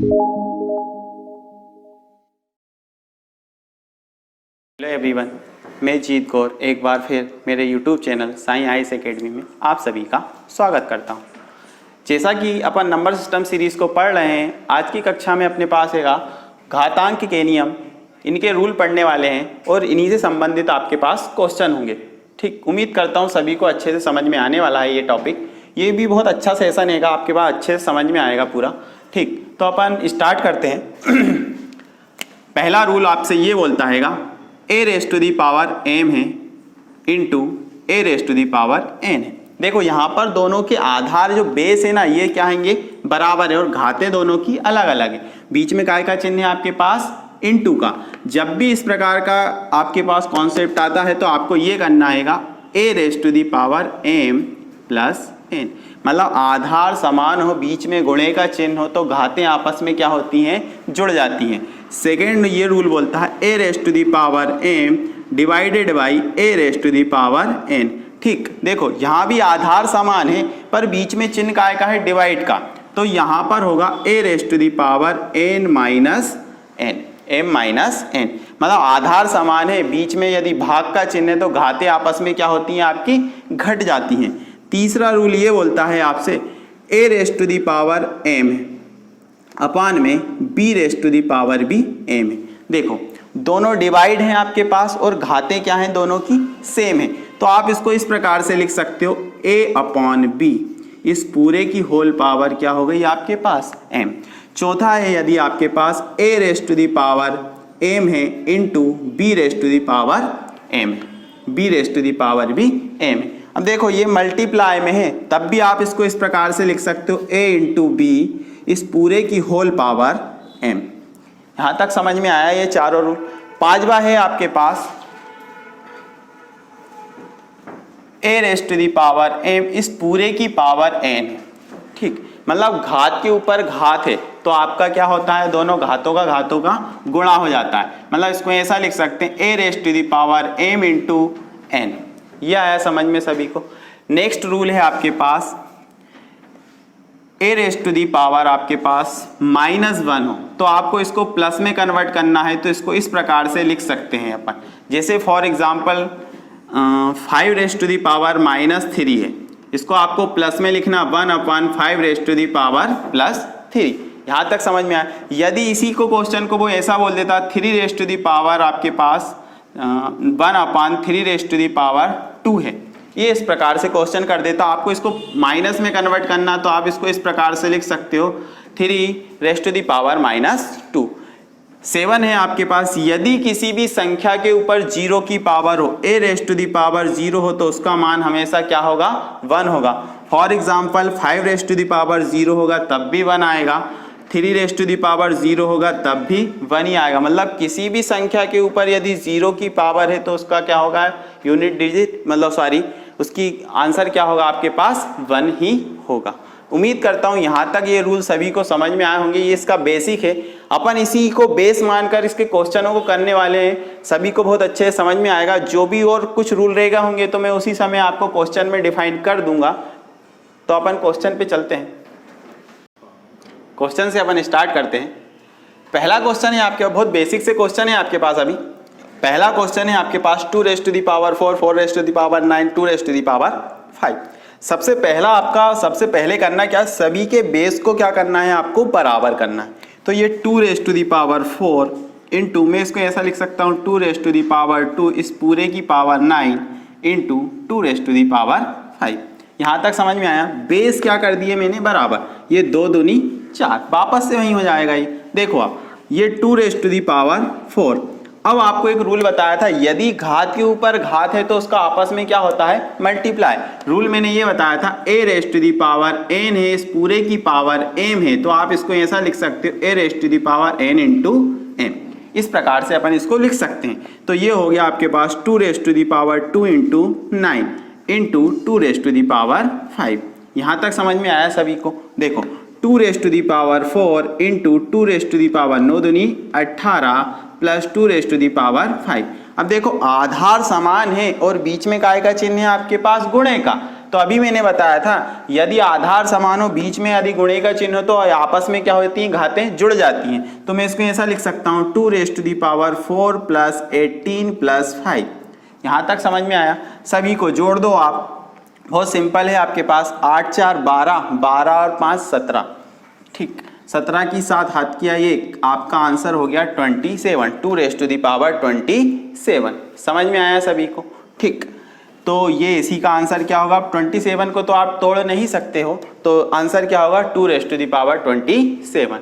Hello everyone, मैं जीत कौर एक बार फिर मेरे YouTube channel Sai IAS academy में आप सभी का स्वागत करता हूं। जैसा कि अपन नंबर सिस्टम सीरीज़ को पढ़ रहे हैं, आज की कक्षा में अपने पास हैगा घातांक के नियम, इनके रूल पढ़ने वाले हैं और इन्हीं से संबंधित आपके पास क्वेश्चन होंगे। ठीक, उम्मीद करता हूँ सभी को अच्छे से समझ में आने वाला है ये टॉपिक। ये भी बहुत अच्छा सेशन हैगा, आपके पास अच्छे से समझ में आएगा पूरा। ठीक, तो अपन स्टार्ट करते हैं। पहला रूल आपसे ये बोलता हैगा a raise to the power m है into a raise to the power n है। देखो यहाँ पर दोनों के आधार जो बेस है ना, ये क्या हैंगे, बराबर है और घातें दोनों की अलग अलग है। बीच में काय का चिन्ह है आपके पास, इंटू का। जब भी इस प्रकार का आपके पास कॉन्सेप्ट आता है तो आपको ये करना हैगा a raise to the power m plus n, मतलब आधार समान हो, बीच में गुणे का चिन्ह हो तो घातें आपस में क्या होती हैं, जुड़ जाती हैं। सेकेंड ये रूल बोलता है a raise to the power m divided by a raise to the power n। ठीक, देखो यहाँ भी आधार समान है पर बीच में चिन्ह काय का है, डिवाइड का, तो यहाँ पर होगा a raise to the power n minus n, m minus n, मतलब आधार समान है, बीच में यदि भाग का चिन्ह है तो घातें आपस में क्या होती हैं, आपकी घट जाती हैं। तीसरा रूल ये बोलता है आपसे a raise to the power m अपान में b raise to the power b m है। देखो दोनों डिवाइड हैं आपके पास और घातें क्या हैं, दोनों की सेम है, तो आप इसको इस प्रकार से लिख सकते हो a अपॉन b, इस पूरे की होल पावर क्या हो गई आपके पास m। चौथा है यदि आपके पास a raise to the power m है into b raise to the power m, b raise to the power b m। अब देखो ये मल्टीप्लाई में है, तब भी आप इसको इस प्रकार से लिख सकते हो a इंटू b, इस पूरे की होल पावर m। यहां तक समझ में आया ये चारों रूल। पांचवा है आपके पास a raise to the power m, इस पूरे की पावर n। ठीक, मतलब घात के ऊपर घात है तो आपका क्या होता है, दोनों घातों का गुणा हो जाता है, मतलब इसको ऐसा लिख सकते हैं a raise to the power m into n। यह आया समझ में सभी को। नेक्स्ट रूल है आपके पास a raise to the power आपके पास -1 हो तो आपको इसको प्लस में कन्वर्ट करना है, तो इसको इस प्रकार से लिख सकते हैं अपन। जैसे for example 5 raise to the power -3 है, इसको आपको प्लस में लिखना 1/5 रेस टू दी पावर +3। यहाँ तक समझ में आया। यदि इसी को क्वेश्चन को वो ऐसा बोल देता 3 रेस टू दी पावर आपके पास 1/3 रेस टू दी पावर 2 है, ये इस प्रकार से क्वेश्चन कर देता, आपको इसको माइनस में कन्वर्ट करना तो आप इसको इस प्रकार से लिख सकते हो 3 रेस टू दी पावर -2। 7 है आपके पास यदि किसी भी संख्या के ऊपर 0 की पावर हो, a raise to the power 0 हो तो उसका मान हमेशा क्या होगा, 1 होगा। For example 5 raise to the power 0 होगा तब भी 1 आएगा, 3 रेस टू दी पावर 0 होगा तब भी 1 ही आएगा। मतलब किसी भी संख्या के ऊपर यदि 0 की पावर है तो उसका क्या होगा, यूनिट डिजिट, मतलब सॉरी उसकी आंसर क्या होगा आपके पास 1 ही होगा। उम्मीद करता हूँ यहाँ तक ये रूल सभी को समझ में आए होंगे। ये इसका बेसिक है, अपन इसी को बेस मानकर इसके क्वेश्चनों को करने वाले हैं, सभी को बहुत अच्छे से समझ में आएगा। जो भी और कुछ रूल रहेगा होंगे तो मैं उसी समय आपको क्वेश्चन में डिफाइन कर दूंगा। तो अपन क्वेश्चन पे चलते हैं, क्वेश्चन से अपन स्टार्ट करते हैं। पहला क्वेश्चन है आपके, बहुत बेसिक से क्वेश्चन है आपके पास। अभी पहला क्वेश्चन है आपके पास 2 raise to the power 4, 4 raise to the power 9, 2 raise to the power 5। सबसे पहले करना क्या, सभी के बेस को क्या करना है, आपको बराबर करना है। तो ये 2 रेस टू दी पावर 4 इंटू, मैं इसको ऐसा लिख सकता हूँ 2 रेस टू दी पावर 2, इस पूरे की power 9 into 2 raise to the power 5। यहाँ तक समझ में आया। बेस क्या कर दिए मैंने, बराबर, ये 2 दूनी 4, वापस से वहीं हो जाएगा ये। देखो आप, ये 2 रेस टू दी पावर 4। अब आपको एक रूल बताया था, यदि घात के ऊपर घात है तो उसका आपस में क्या होता है, मल्टीप्लाई। रूल मैंने ये बताया था a raise to the power n है, इस पूरे की पावर m है, तो आप इसको ऐसा लिख सकते हो a raise to the power n into m। इस प्रकार से अपन इसको लिख सकते हैं। तो ये हो गया आपके पास 2 raise to the power 2 into 9 into 2 raise to the power 5। यहाँ तक समझ में आया सभी को। देखो 2 रेस टू दी पावर 4 इंटू 2 रेस टू दी पावर 9 दूनी 18 plus 2 raise to the power 5। अब देखो आधार समान है और बीच में काय का चिन्ह है आपके पास, गुणे का, तो अभी मैंने बताया था यदि आधार समान हो, बीच में यदि गुणे का चिन्ह हो तो आपस में क्या होती हैं, घातें जुड़ जाती हैं। तो मैं इसको ऐसा लिख सकता हूँ 2⁴ प्लस 18 प्लस 5। यहाँ तक समझ में आया? सभी को जोड़ दो आप, बहुत सिंपल है। आपके पास 8 4 12, 12 और 5 17, ठीक, 17 की 7 हाथ किया, ये आपका आंसर हो गया 27, 2⁻27। समझ में आया सभी को? ठीक, तो ये इसी का आंसर क्या होगा? 27 को तो आप तोड़ नहीं सकते हो, तो आंसर क्या होगा? 2⁻27।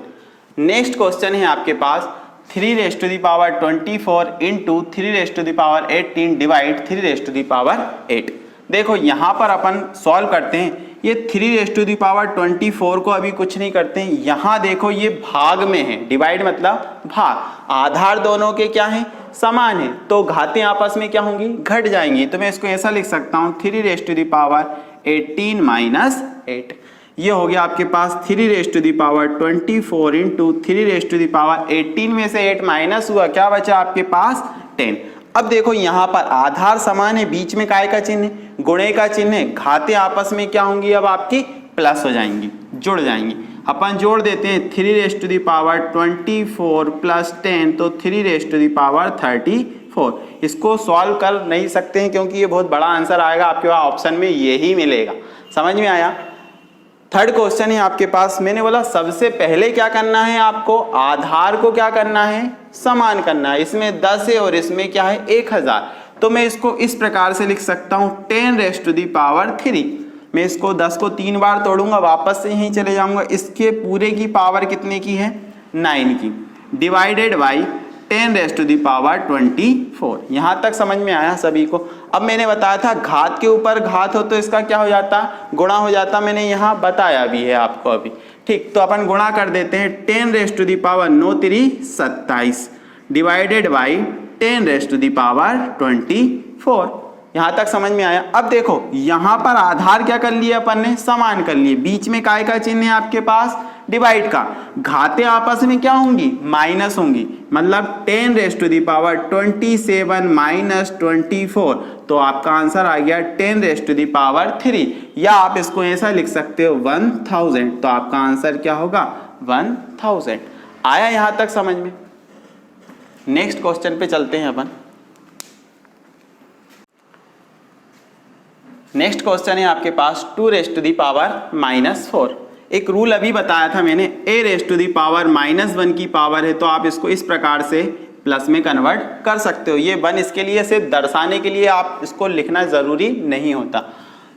नेक्स्ट क्वेश्चन है आपके पास 3⁻24 इंटू 3⁻18 डिवाइड 3⁻8। देखो यहाँ पर अपन सॉल्व करते हैं। ये 3⁻24 को अभी कुछ नहीं करते हैं, यहाँ देखो ये भाग में है, डिवाइड मतलब भाग, आधार दोनों के क्या है? समान है, तो घातें आपस में क्या होंगी? घट जाएंगी। तो मैं इसको ऐसा लिख सकता हूँ 3⁻18 माइनस 8। ये हो गया आपके पास 3⁻24 इंटू 3⁻18 में से 8 माइनस हुआ, क्या बचा आपके पास? 10। अब देखो यहाँ पर आधार समान है, बीच में काय का चिन्ह है? गुणे का चिन्ह है। घातें आपस में क्या होंगी? अब आपकी प्लस हो जाएंगी, जुड़ जाएंगी। अपन जोड़ देते हैं 3⁻24 प्लस 10, तो 3⁻34। इसको सॉल्व कर नहीं सकते हैं क्योंकि ये बहुत बड़ा आंसर आएगा, आपके पास ऑप्शन में यही मिलेगा। समझ में आया? थर्ड क्वेश्चन है आपके पास। मैंने बोला सबसे पहले क्या करना है आपको? आधार को क्या करना है? समान करना है। इसमें 10 है और इसमें क्या है? 1000। तो मैं इसको इस प्रकार से लिख सकता हूँ 10⁻3। मैं इसको 10 को 3 बार तोड़ूंगा, वापस से यहीं चले जाऊंगा। इसके पूरे की पावर कितने की है? 9 की, डिवाइडेड बाई 10⁻24। यहाँ तक समझ में आया सभी को? अब मैंने बताया था घात के ऊपर घात हो तो इसका क्या हो जाता? गुणा हो जाता। मैंने यहाँ बताया भी है आपको अभी, ठीक। तो अपन गुणा कर देते हैं 10⁻9 3 27 डिवाइडेड बाई 10⁻24। यहाँ तक समझ में आया? अब देखो यहाँ पर आधार क्या कर लिए अपन ने? समान कर लिए। बीच में काय का चिन्ह है आपके पास? डिवाइड का। घातें आपस में क्या होंगी? माइनस होंगी, मतलब 10⁻27 माइनस 24। तो आपका आंसर आ गया 10⁻3, या आप इसको ऐसा लिख सकते हो 1000। तो आपका आंसर क्या होगा? 1000। आया यहाँ तक समझ में? नेक्स्ट क्वेश्चन पे चलते हैं अपन। नेक्स्ट क्वेश्चन है आपके पास 2⁻⁻4। एक रूल अभी बताया था मैंने, a⁻⁻1 की पावर है तो आप इसको इस प्रकार से प्लस में कन्वर्ट कर सकते हो। ये 1 इसके लिए सिर्फ दर्शाने के लिए, आप इसको लिखना जरूरी नहीं होता।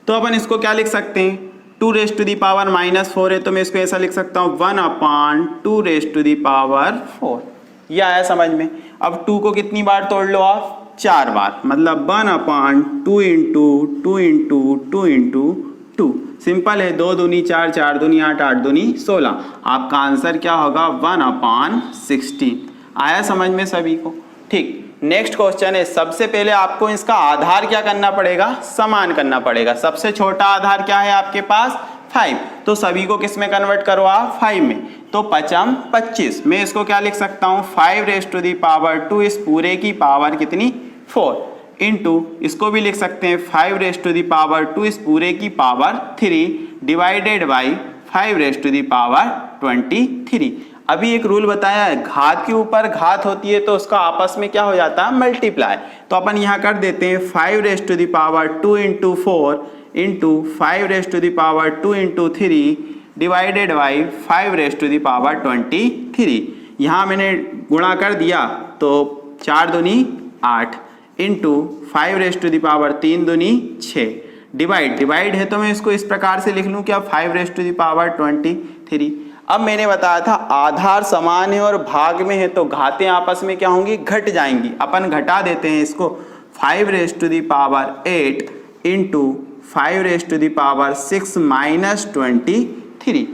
तो अपन इसको क्या लिख सकते हैं? 2⁻⁻4 है तो मैं इसको ऐसा लिख सकता हूँ 1/2⁻4। ये आया समझ में? अब 2 को कितनी बार तोड़ लो आप? 4 बार, मतलब 1/2 इंटू 2 इंटू 2 इंटू 2। सिंपल है, 2 दूनी 4, 4 दूनी 8, 8 दूनी 16। आपका आंसर क्या होगा? 1/16। आया समझ में सभी को? ठीक। नेक्स्ट क्वेश्चन है, सबसे पहले आपको इसका आधार क्या करना पड़ेगा? समान करना पड़ेगा। सबसे छोटा आधार क्या है आपके पास? 5। तो सभी को किस में कन्वर्ट करो आप? 5 में। तो 5 25। मैं इसको क्या लिख सकता हूँ? 5⁻2 इस पूरे की पावर कितनी? 4 इंटू, इसको भी लिख सकते हैं 5⁻2 इस पूरे की पावर 3 डिवाइडेड बाई 5⁻23। अभी एक रूल बताया है, घात के ऊपर घात होती है तो उसका आपस में क्या हो जाता है? मल्टीप्लाई। तो अपन यहाँ कर देते हैं 5⁻2 into 4 into 5⁻2 into 3 divided by 5⁻23। यहाँ मैंने गुणा कर दिया तो 4 दूनी 8 इंटू 5⁻3 दूनी 6 डिवाइड है तो मैं इसको इस प्रकार से लिख लूँ क्या? 5⁻23। अब मैंने बताया था आधार समान है और भाग में है तो घातें आपस में क्या होंगी? घट जाएंगी। अपन घटा देते हैं इसको 5⁸ इंटू 5⁻6 माइनस 23।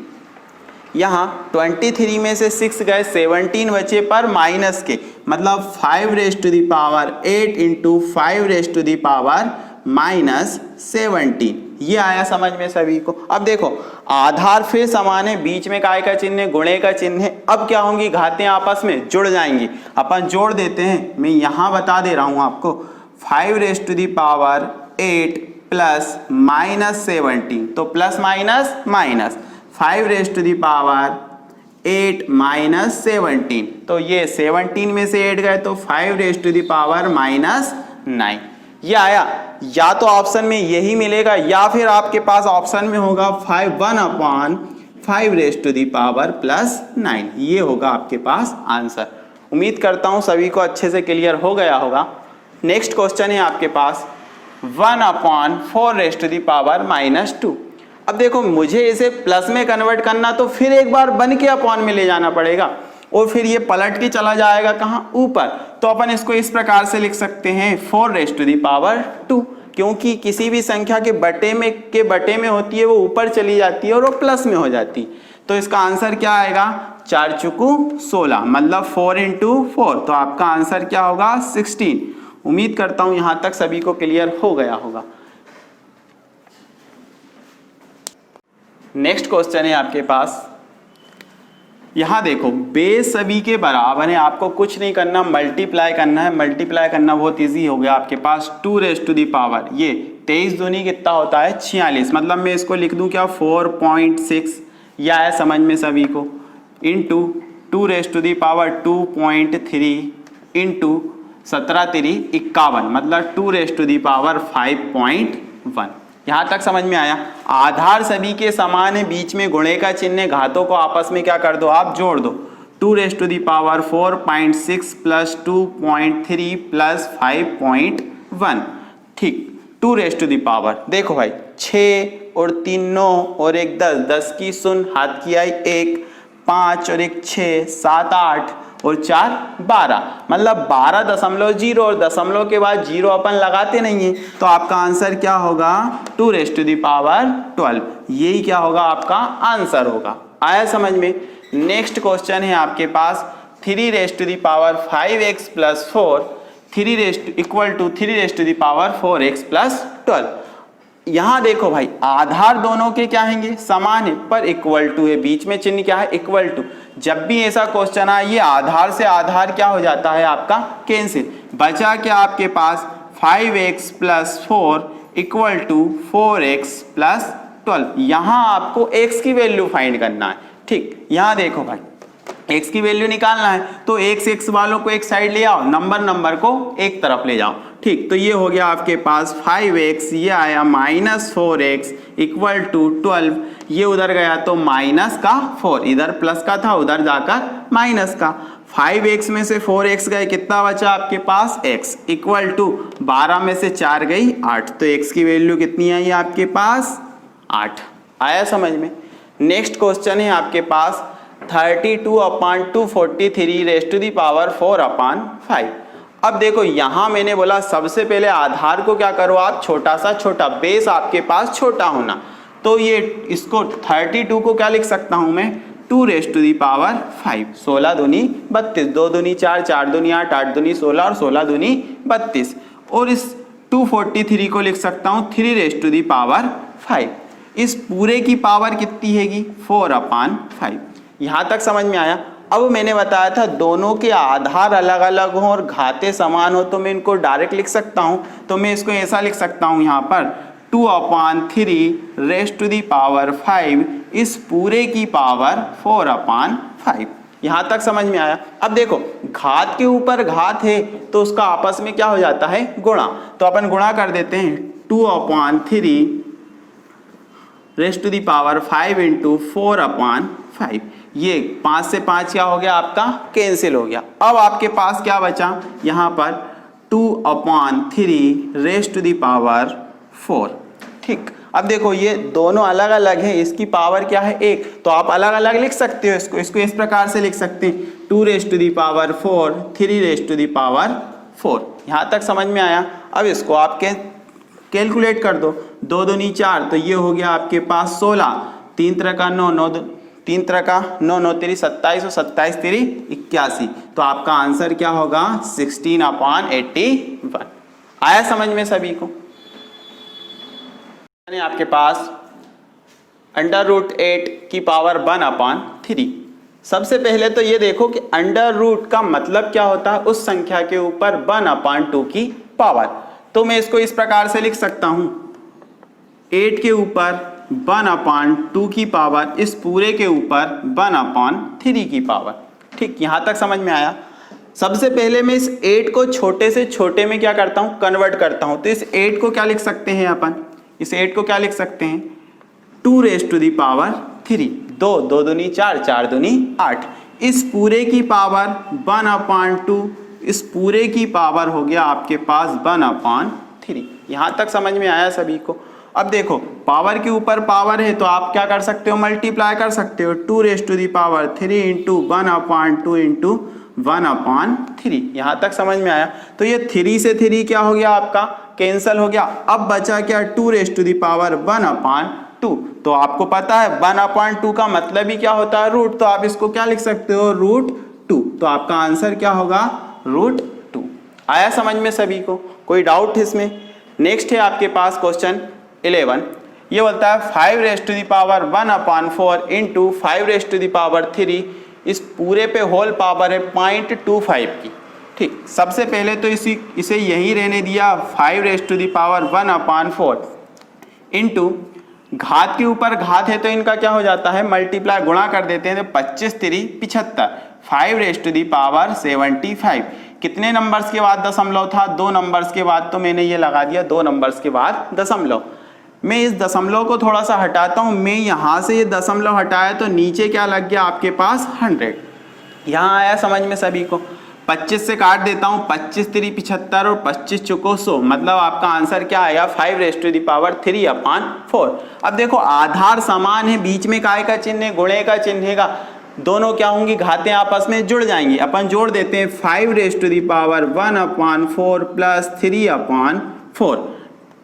यहाँ 23 में से 6 गए, 17 बचे पर माइनस के, मतलब 5⁸ इंटू 5⁻−17। ये आया समझ में सभी को? अब देखो आधार फिर समान है, बीच में काय का चिन्ह है? गुणे का चिन्ह है। अब क्या होंगी? घातें आपस में जुड़ जाएंगी। अपन जोड़ देते हैं, मैं यहाँ बता दे रहा हूँ आपको 5⁸ प्लस माइनस 17, तो plus minus minus 5 raise to the power 8 minus 17, तो ये 17 में से 8 गए तो 5 raise to the power minus 9। ये आया, या तो ऑप्शन में यही मिलेगा या फिर आपके पास ऑप्शन में होगा 1/5 raise to the power plus 9, ये होगा आपके पास आंसर। उम्मीद करता हूं सभी को अच्छे से क्लियर हो गया होगा। नेक्स्ट क्वेश्चन है आपके पास 1/4 raise to the power minus 2। अब देखो मुझे इसे प्लस में कन्वर्ट करना तो फिर एक बार बन के अपॉन में ले जाना पड़ेगा और फिर ये पलट के चला जाएगा कहाँ, ऊपर। तो अपन इसको इस प्रकार से लिख सकते हैं 4 रेज टू दी पावर 2, क्योंकि किसी भी संख्या के बटे में होती है वो ऊपर चली जाती है और वो प्लस में हो जाती है। तो इसका आंसर क्या आएगा, 4 चुकू 16, मतलब 4 × 4, तो आपका आंसर क्या होगा 16। उम्मीद करता हूं यहां तक सभी को क्लियर हो गया होगा। नेक्स्ट क्वेश्चन है आपके पास, यहां देखो बेस सभी के बराबर है, आपको कुछ नहीं करना, मल्टीप्लाई करना है। मल्टीप्लाई करना बहुत इजी हो गया आपके पास। 2 रेज टू दी पावर, ये 23 दूनी कितना होता है 46, मतलब मैं इसको लिख दूं क्या 4.6, या है समझ में सभी को, into 2 raise to the power 2.3 into 17 3 51, मतलब 2 रेज टू दी पावर 5.1। यहां तक समझ में आया। आधार सभी के समान है, बीच में गुणे का चिन्ह, घातों को आपस में क्या कर दो आप जोड़ दो। 2 raise to the power 4.6 plus 2.3 plus 5.1, ठीक। 2 रेज टू दी पावर, देखो भाई 6 और 3 9 और 1 10, 10 की शून्य, हाथ की आई 1, 5 और 1 6, 7 8 और 4 12, मतलब 12.0 और दशमलव के बाद 0 अपन लगाते नहीं है, तो आपका आंसर क्या होगा 2 रेज टू दी पावर 12, यही क्या होगा आपका आंसर होगा। आया समझ में। नेक्स्ट क्वेश्चन है आपके पास 3 raise to the power 5x plus 4 equal to 3 raise to the power 4x plus 12। यहां देखो भाई आधार दोनों के क्या हैंगे समान है, पर इक्वल टू है, बीच में चिन्ह क्या है इक्वल टू। जब भी ऐसा क्वेश्चन आए ये आधार से आधार क्या हो जाता है आपका कैंसिल, बचा क्या आपके पास 5x plus 4 equal to 4x plus 12। यहां आपको x की वैल्यू फाइंड करना है, ठीक। यहां देखो भाई x की वैल्यू निकालना है तो x वालों को एक साइड ले आओ, नंबर को एक तरफ ले जाओ, ठीक। तो ये हो गया आपके पास 5x, ये आया माइनस 4x इक्वल टू 12, ये उधर गया तो माइनस का 4, इधर प्लस का था उधर जाकर माइनस का। 5x में से 4x गए, कितना बचा आपके पास x इक्वल टू 12 में से 4 गई 8, तो x की वैल्यू कितनी आई आपके पास 8। आया समझ में। नेक्स्ट क्वेश्चन है आपके पास 32/243 रेज टू दी पावर 4/5। अब देखो यहां मैंने बोला सबसे पहले आधार को क्या करो आप छोटा सा छोटा, बेस आपके पास छोटा होना, तो ये इसको 32 को क्या लिख सकता हूं मैं 2 रेज टू दी पावर 5, 16 दूनी 32, 2 दूनी 4, 4 दूनी 8, 8 दूनी 16 और 16 दूनी 32, और इस 243 को लिख सकता हूं 3 रेज टू दी पावर 5। इस पूरे की पावर कितनी हैगी 4/5। यहां तक समझ में आया। अब मैंने बताया था दोनों के आधार अलग अलग हो और घाते समान हो तो मैं इनको डायरेक्ट लिख सकता हूं, तो मैं इसको ऐसा लिख सकता हूं यहां पर 2/3 रेज टू दी पावर 5, इस पूरे की पावर 4/5। यहां तक समझ में आया। अब देखो घात के ऊपर घात है तो उसका आपस में क्या हो जाता है गुणा, तो अपन गुणा कर देते हैं 2/3 raise to the power 5 into 4/5, ये 5 से 5 क्या हो गया आपका कैंसिल हो गया। अब आपके पास क्या बचा यहाँ पर 2/3 रेज टू दी पावर 4, ठीक। अब देखो ये दोनों अलग अलग हैं, इसकी पावर क्या है 1, तो आप अलग अलग लिख सकते हो इसको इस प्रकार से लिख सकते हैं 2 raise to the power 4 3 raise to the power 4। यहाँ तक समझ में आया। अब इसको आप कैलकुलेट कर दो, 2 दूनी 4, तो ये हो गया आपके पास 16, 3 3 का 9, 9 3 3 का 9, 9 3 27 और 27 3 81, तो आपका आंसर क्या होगा 16/81। आया समझ में सभी को। आपके पास √8 की पावर 1/3। सबसे पहले तो ये देखो कि अंडर रूट का मतलब क्या होता है, उस संख्या के ऊपर 1/2 की पावर, तो मैं इसको इस प्रकार से लिख सकता हूं 8 के ऊपर 1/2 की पावर, इस पूरे के ऊपर 1/3 की पावर। ठीक, यहाँ तक समझ में आया। सबसे पहले मैं इस 8 को छोटे से छोटे में क्या करता हूँ, कन्वर्ट करता हूँ। तो इस 8 को क्या लिख सकते हैं अपन, इस 8 को क्या लिख सकते हैं, 2⁻3। 2 2 दूनी 4, 4 दूनी 8। इस पूरे की पावर 1/2, इस पूरे की पावर हो गया आपके पास 1/3। यहाँ तक समझ में आया सभी को। अब देखो पावर के ऊपर पावर है तो आप क्या कर सकते हो, मल्टीप्लाई कर सकते हो। 2⁻3 इंटू 1/2 इंटू 1/3। यहाँ तक समझ में आया। तो ये 3 से 3 क्या हो गया आपका, कैंसल हो गया। अब बचा क्या, 2⁻1/2। तो आपको पता है 1/2 का मतलब ही क्या होता है, रूट। तो आप इसको क्या लिख सकते हो, √2। तो आपका आंसर क्या होगा, √2। आया समझ में सभी को, कोई डाउट है इसमें? नेक्स्ट है आपके पास क्वेश्चन 11। ये बोलता है 5⁻1/4 इंटू 5⁻3। इस पूरे पे होल पावर है 0.25 की। ठीक, सबसे पहले तो इसे यही रहने दिया 5⁻1/4 इंटू घात के ऊपर घात है तो इनका क्या हो जाता है, मल्टीप्लाई, गुणा कर देते हैं। तो 25 3 75, 5⁻75। कितने नंबर्स के बाद दशमलव था, 2 नंबर्स के बाद। तो मैंने ये लगा दिया 2 नंबर्स के बाद दशमलव। मैं इस दशमलव को थोड़ा सा हटाता हूँ। मैं यहाँ से ये दशमलव हटाया तो नीचे क्या लग गया आपके पास, 100। यहाँ आया समझ में सभी को। 25 से काट देता हूँ, 25 3 75 और 25 चुको 100। मतलब आपका आंसर क्या आएगा, 5⁻3/4। अब देखो आधार समान है, बीच में काय का चिन्ह है, गुणे का चिन्ह है, दोनों क्या होंगी, घातें आपस में जुड़ जाएंगी। अपन जोड़ देते हैं 5⁻1/4 प्लस 3/4।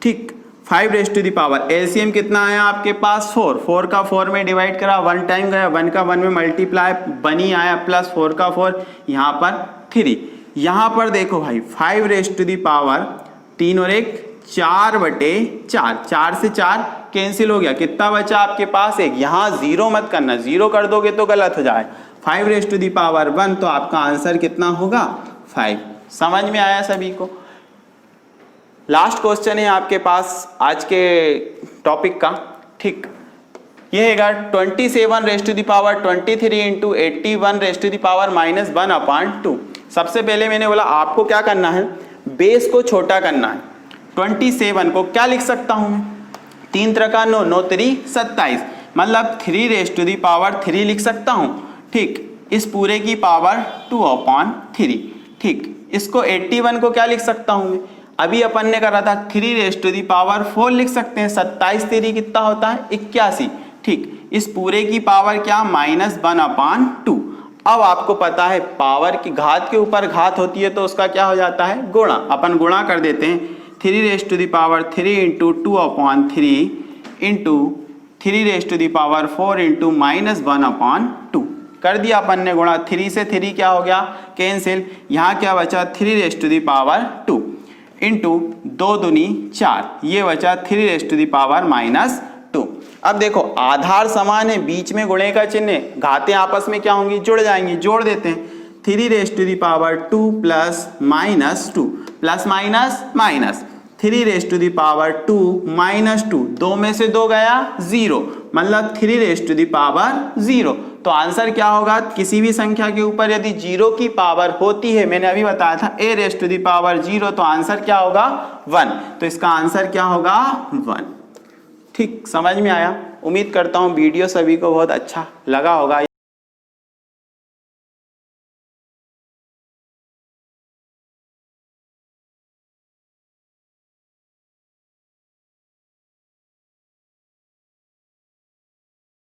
ठीक, 5 एलसीएम कितना आया आपके पास, 4। 4 का 4 में डिवाइड करा, 1 टाइम गया, 1 का 1 में मल्टीप्लाई, बनी आया, प्लस 4 का 4, यहाँ पर 3। यहाँ पर देखो भाई 5⁻3 और 1 4/4, 4 से 4 कैंसिल हो गया। कितना बचा आपके पास, 1। यहाँ जीरो मत करना, जीरो कर दोगे तो गलत हो जाए। 5⁻1 तो आपका आंसर कितना होगा, 5। समझ में आया सभी को। लास्ट क्वेश्चन है आपके पास आज के टॉपिक का। ठीक, ये हैगा 27⁻23 इंटू 81⁻−1/2। सबसे पहले मैंने बोला आपको क्या करना है, बेस को छोटा करना है। 27 को क्या लिख सकता हूँ मैं, 3 3 9, 9 3 27, मतलब 3⁻3 लिख सकता हूँ। ठीक, इस पूरे की पावर 2/3। ठीक, इसको 81 को क्या लिख सकता हूँ मैं, अभी अपन ने करा था 3⁻4 लिख सकते हैं। 27 3 कितना होता है, 81। ठीक, इस पूरे की पावर क्या, -1/2। अब आपको पता है पावर की घात के ऊपर घात होती है तो उसका क्या हो जाता है, गुणा। अपन गुणा कर देते हैं, 3⁻3 इंटू 2/3 इंटू 3⁴ इंटू -1/2 कर दिया अपन ने गुणा। 3 से 3 क्या हो गया, कैंसिल। यहाँ क्या बचा, 3⁻2 इंटू 2 दूनी 4, ये बचा 3⁻2। अब देखो आधार समान है, बीच में गुणे का चिन्ह है, घातें आपस में क्या होंगी, जुड़ जाएंगी। जोड़ देते हैं, 3⁻2 प्लस -2 प्लस माइनस माइनस, 3⁻2 -2, 2 में से 2 गया 0, मतलब 3⁻0। तो आंसर क्या होगा, किसी भी संख्या के ऊपर यदि 0 की पावर होती है, मैंने अभी बताया था a⁻0, तो आंसर क्या होगा, 1। तो इसका आंसर क्या होगा, 1। ठीक, समझ में आया। उम्मीद करता हूँ वीडियो सभी को बहुत अच्छा लगा होगा।